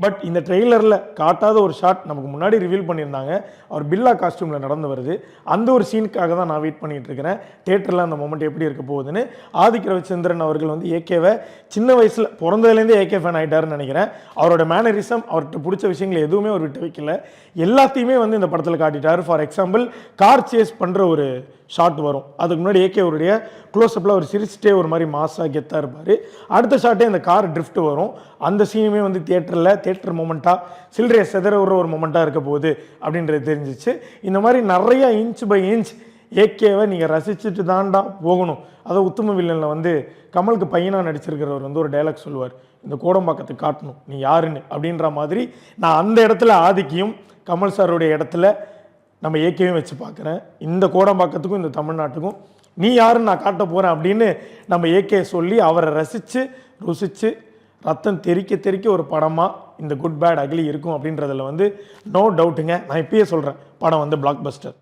But இந்த ட்ரெய்லரில் காட்டாத ஒரு ஷாட் நமக்கு முன்னாடி ரிவீல் பண்ணியிருந்தாங்க. அவர் பில்லா காஸ்டியூமில் நடந்து வருது. அந்த ஒரு சீனுக்காக தான் நான் வெயிட் பண்ணிட்டு இருக்கிறேன். தியேட்டரில் அந்த மொமெண்ட் எப்படி இருக்க போகுதுன்னு. ஆதிக் ரவிச்சந்திரன் அவர்கள் வந்து ஏகேவை சின்ன வயசில் பிறந்ததுலேருந்தே ஏகே ஃபேன் ஆகிட்டாருன்னு நினைக்கிறேன். அவரோட மேனரிசம், அவர்கிட்ட பிடிச்ச விஷயங்களை எதுவுமே அவர் விட்டு வைக்கல. எல்லாத்தையுமே வந்து இந்த படத்தில் காட்டிட்டார். ஃபார் எக்ஸாம்பிள், கார் சேஸ் பண்ணுற ஒரு ஷாட் வரும். அதுக்கு முன்னாடி ஏகே அவருடைய க்ளோஸ்அப்பில் அவர் சிரிச்சிட்டே ஒரு மாதிரி மாசாக கெத்தாக இருப்பார். அடுத்த ஷாட்டே அந்த கார் ட்ரிஃப்ட் வரும். அந்த சீனுமே வந்து தியேட்டர் மொமெண்ட்டாக சில்லறையை செதற விடுற ஒரு மொமெண்ட்டாக இருக்க போகுது அப்படின்றது தெரிஞ்சிச்சு. இந்த மாதிரி நிறையா இன்ச் பை இன்ச் ஏகேவை நீங்கள் ரசிச்சுட்டு தாண்டா போகணும். அதை உத்தம வில்லனில் வந்து கமலுக்கு பையனாக நடிச்சிருக்கிறவர் வந்து ஒரு டைலாக் சொல்லுவார், இந்த கோடம்பாக்கத்துக்கு காட்டணும் நீ யாருன்னு அப்படின்ற மாதிரி. நான் அந்த இடத்துல ஆதிக்கையும் கமல் சாருடைய இடத்துல நம்ம ஏகேவையும் வச்சு பார்க்குறேன். இந்த கோடம்பாக்கத்துக்கும் இந்த தமிழ்நாட்டுக்கும் நீ யாருன்னு நான் காட்ட போகிறேன் அப்படின்னு நம்ம ஏகே சொல்லி அவரை ரசித்து ருசித்து ரத்தம் தெறிக்க ஒரு படமாக இந்த குட் பேட் அக்லி இருக்கும் அப்படின்றதில் வந்து நோ டவுட்டுங்க. நான் இப்பயே சொல்கிறேன், படம் வந்து பிளாக் பஸ்டர்.